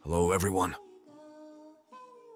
Hello, everyone.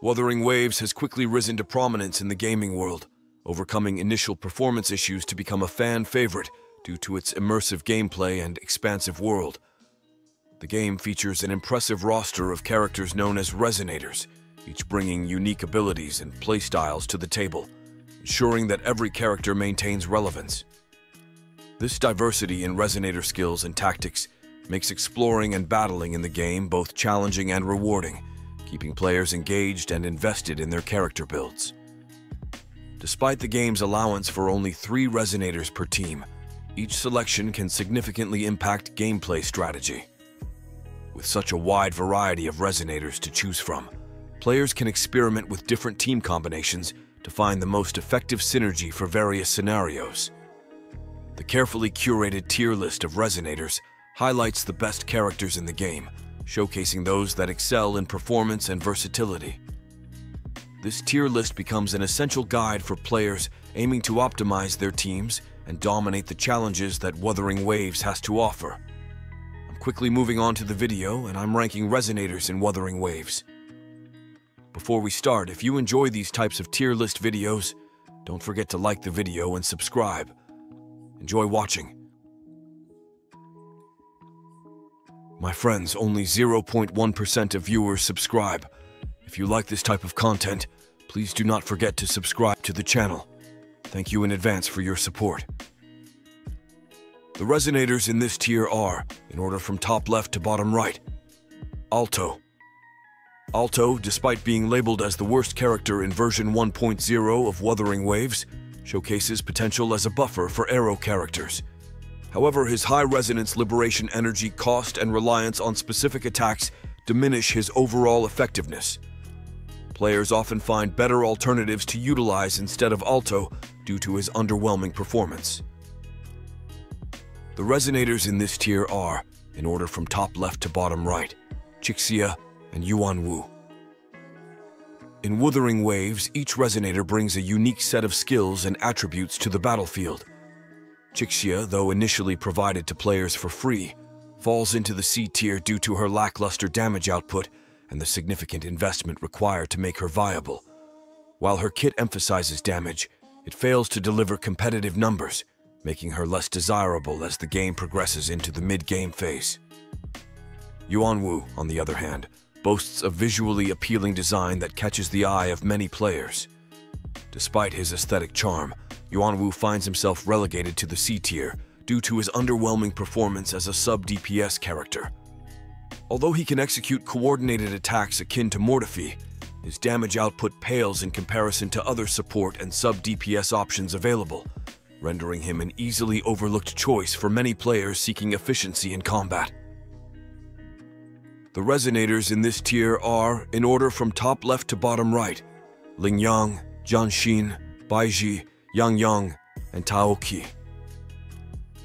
Wuthering Waves has quickly risen to prominence in the gaming world, overcoming initial performance issues to become a fan favorite due to its immersive gameplay and expansive world. The game features an impressive roster of characters known as Resonators, each bringing unique abilities and playstyles to the table, ensuring that every character maintains relevance. This diversity in Resonator skills and tactics makes exploring and battling in the game both challenging and rewarding, keeping players engaged and invested in their character builds. Despite the game's allowance for only 3 Resonators per team, each selection can significantly impact gameplay strategy. With such a wide variety of Resonators to choose from, players can experiment with different team combinations to find the most effective synergy for various scenarios. The carefully curated tier list of Resonators highlights the best characters in the game, showcasing those that excel in performance and versatility. This tier list becomes an essential guide for players aiming to optimize their teams and dominate the challenges that Wuthering Waves has to offer. I'm quickly moving on to the video, and I'm ranking Resonators in Wuthering Waves. Before we start, if you enjoy these types of tier list videos, don't forget to like the video and subscribe. Enjoy watching. My friends, only 0.1% of viewers subscribe. If you like this type of content, please do not forget to subscribe to the channel. Thank you in advance for your support. The Resonators in this tier are, in order from top left to bottom right: Alto. Alto, despite being labeled as the worst character in version 1.0 of Wuthering Waves, showcases potential as a buffer for arrow characters. However, his high resonance liberation energy cost and reliance on specific attacks diminish his overall effectiveness. Players often find better alternatives to utilize instead of Alto due to his underwhelming performance. The Resonators in this tier are, in order from top left to bottom right, Chixia and Yuanwu. In Wuthering Waves, each Resonator brings a unique set of skills and attributes to the battlefield. Chixia, though initially provided to players for free, falls into the C tier due to her lackluster damage output and the significant investment required to make her viable. While her kit emphasizes damage, it fails to deliver competitive numbers, making her less desirable as the game progresses into the mid-game phase. Yuanwu, on the other hand, boasts a visually appealing design that catches the eye of many players. Despite his aesthetic charm, Yuanwu finds himself relegated to the C tier due to his underwhelming performance as a sub-DPS character. Although he can execute coordinated attacks akin to Mortify, his damage output pales in comparison to other support and sub-DPS options available, rendering him an easily overlooked choice for many players seeking efficiency in combat. The Resonators in this tier are, in order from top left to bottom right, Lingyang, Jianxin, Baizhi, Yangyang, and Taoqi.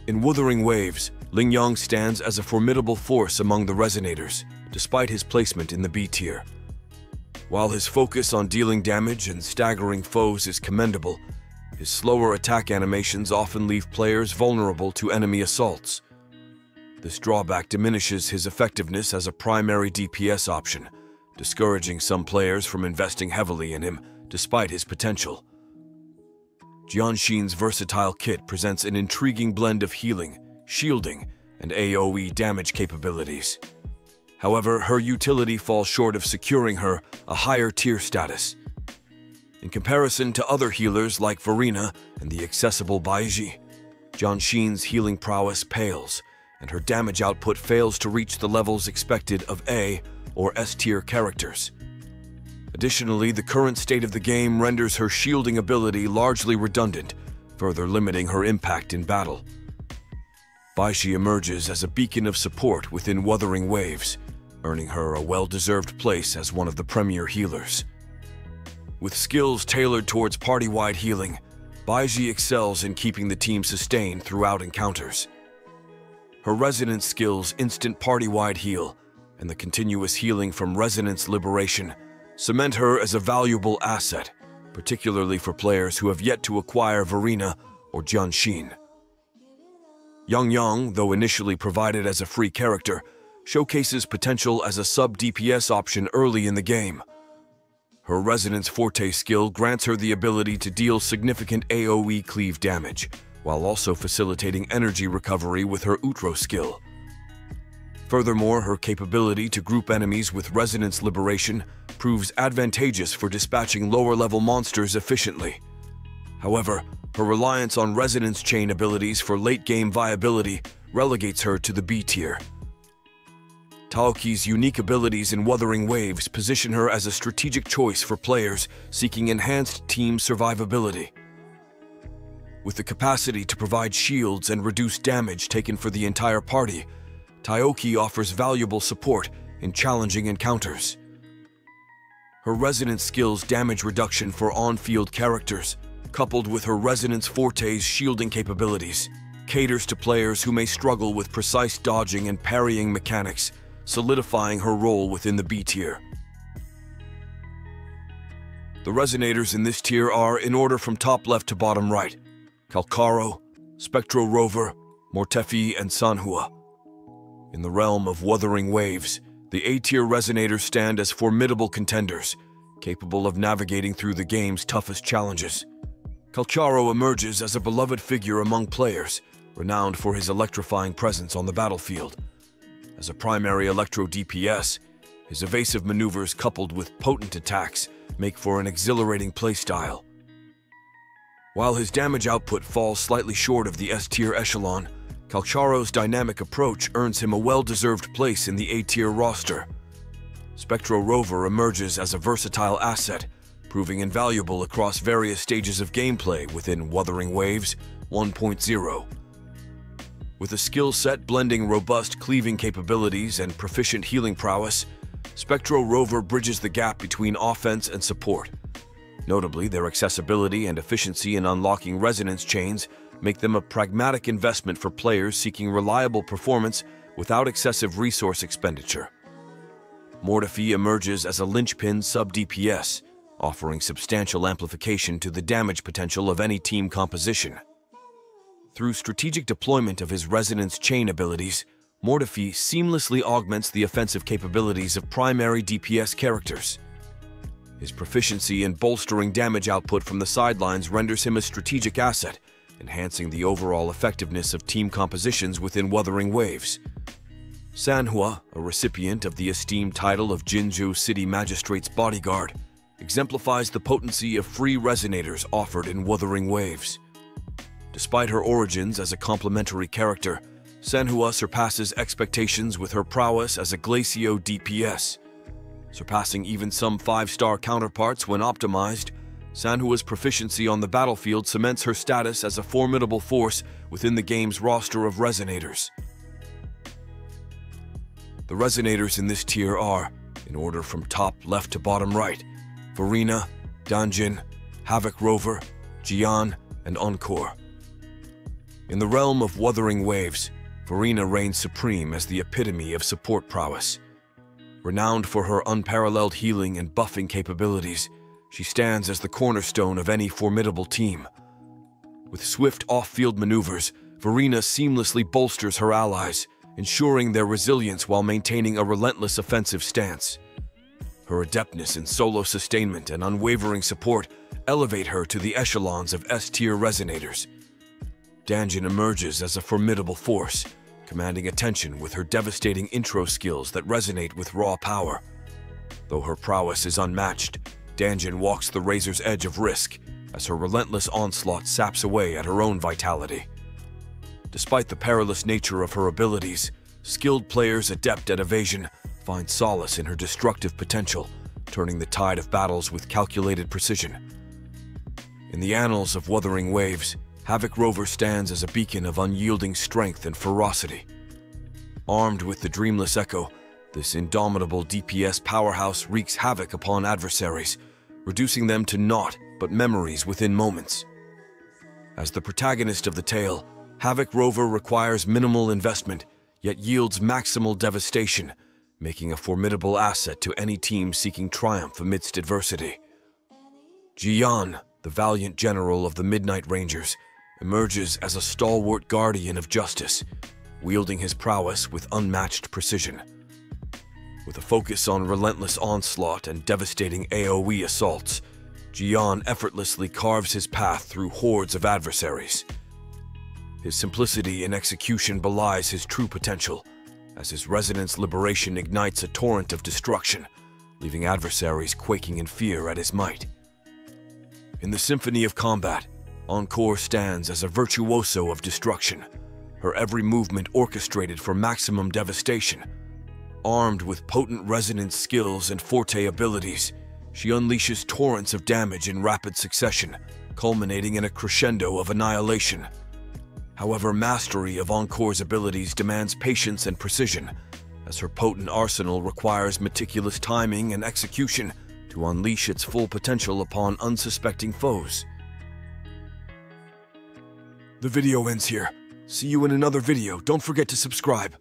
In Wuthering Waves, Lingyang stands as a formidable force among the Resonators, despite his placement in the B tier. While his focus on dealing damage and staggering foes is commendable, his slower attack animations often leave players vulnerable to enemy assaults. This drawback diminishes his effectiveness as a primary DPS option, discouraging some players from investing heavily in him despite his potential. Jianxin's versatile kit presents an intriguing blend of healing, shielding, and AoE damage capabilities. However, her utility falls short of securing her a higher tier status. In comparison to other healers like Verena and the accessible Baizhi, Jianxin's healing prowess pales, and her damage output fails to reach the levels expected of A or S tier characters. Additionally, the current state of the game renders her shielding ability largely redundant, further limiting her impact in battle. Baizhi emerges as a beacon of support within Wuthering Waves, earning her a well-deserved place as one of the premier healers. With skills tailored towards party-wide healing, Baizhi excels in keeping the team sustained throughout encounters. Her resonance skills, instant party-wide heal, and the continuous healing from resonance liberation cement her as a valuable asset, particularly for players who have yet to acquire Verena or Jianxin. Yangyang, though initially provided as a free character, showcases potential as a sub-DPS option early in the game. Her Resonance Forte skill grants her the ability to deal significant AoE cleave damage, while also facilitating energy recovery with her Utro skill. Furthermore, her capability to group enemies with Resonance Liberation proves advantageous for dispatching lower-level monsters efficiently. However, her reliance on Resonance Chain abilities for late-game viability relegates her to the B tier. Taoki's unique abilities in Wuthering Waves position her as a strategic choice for players seeking enhanced team survivability. With the capacity to provide shields and reduce damage taken for the entire party, Taoki offers valuable support in challenging encounters. Her Resonance skill's damage reduction for on-field characters, coupled with her Resonance Forte's shielding capabilities, caters to players who may struggle with precise dodging and parrying mechanics, solidifying her role within the B tier. The Resonators in this tier are, in order from top left to bottom right, Calcaro, Spectro Rover, Mortefi, and Sanhua. In the realm of Wuthering Waves, the A-tier Resonators stand as formidable contenders, capable of navigating through the game's toughest challenges. Calcaro emerges as a beloved figure among players, renowned for his electrifying presence on the battlefield. As a primary Electro DPS, his evasive maneuvers coupled with potent attacks make for an exhilarating playstyle. While his damage output falls slightly short of the S-tier echelon, Calcaro's dynamic approach earns him a well-deserved place in the A-tier roster. Spectro Rover emerges as a versatile asset, proving invaluable across various stages of gameplay within Wuthering Waves 1.0. With a skill set blending robust cleaving capabilities and proficient healing prowess, Spectro Rover bridges the gap between offense and support. Notably, their accessibility and efficiency in unlocking resonance chains make them a pragmatic investment for players seeking reliable performance without excessive resource expenditure. Mortefi emerges as a linchpin sub-DPS, offering substantial amplification to the damage potential of any team composition. Through strategic deployment of his Resonance Chain abilities, Mortefi seamlessly augments the offensive capabilities of primary DPS characters. His proficiency in bolstering damage output from the sidelines renders him a strategic asset, enhancing the overall effectiveness of team compositions within Wuthering Waves. Sanhua, a recipient of the esteemed title of Jinzhou City Magistrate's Bodyguard, exemplifies the potency of free resonators offered in Wuthering Waves. Despite her origins as a complementary character, Sanhua surpasses expectations with her prowess as a Glacio DPS. Surpassing even some 5-star counterparts when optimized, Sanhua's proficiency on the battlefield cements her status as a formidable force within the game's roster of Resonators. The Resonators in this tier are, in order from top left to bottom right, Verena, Danjin, Havoc Rover, Jian, and Encore. In the realm of Wuthering Waves, Verena reigns supreme as the epitome of support prowess. Renowned for her unparalleled healing and buffing capabilities, she stands as the cornerstone of any formidable team. With swift off-field maneuvers, Verena seamlessly bolsters her allies, ensuring their resilience while maintaining a relentless offensive stance. Her adeptness in solo sustainment and unwavering support elevate her to the echelons of S-tier Resonators. Danjin emerges as a formidable force, commanding attention with her devastating intro skills that resonate with raw power. Though her prowess is unmatched, Danjin walks the razor's edge of risk as her relentless onslaught saps away at her own vitality. Despite the perilous nature of her abilities, skilled players adept at evasion find solace in her destructive potential, turning the tide of battles with calculated precision. In the annals of Wuthering Waves, Havoc Rover stands as a beacon of unyielding strength and ferocity. Armed with the Dreamless Echo, this indomitable DPS powerhouse wreaks havoc upon adversaries, reducing them to naught but memories within moments. As the protagonist of the tale, Havoc Rover requires minimal investment, yet yields maximal devastation, making a formidable asset to any team seeking triumph amidst adversity. Jian, the valiant general of the Midnight Rangers, emerges as a stalwart guardian of justice, wielding his prowess with unmatched precision. With a focus on relentless onslaught and devastating AoE assaults, Jian effortlessly carves his path through hordes of adversaries. His simplicity in execution belies his true potential, as his resonance liberation ignites a torrent of destruction, leaving adversaries quaking in fear at his might. In the symphony of combat, Encore stands as a virtuoso of destruction, her every movement orchestrated for maximum devastation. Armed with potent resonance skills and forte abilities, she unleashes torrents of damage in rapid succession, culminating in a crescendo of annihilation. However, mastery of Encore's abilities demands patience and precision, as her potent arsenal requires meticulous timing and execution to unleash its full potential upon unsuspecting foes. The video ends here. See you in another video. Don't forget to subscribe.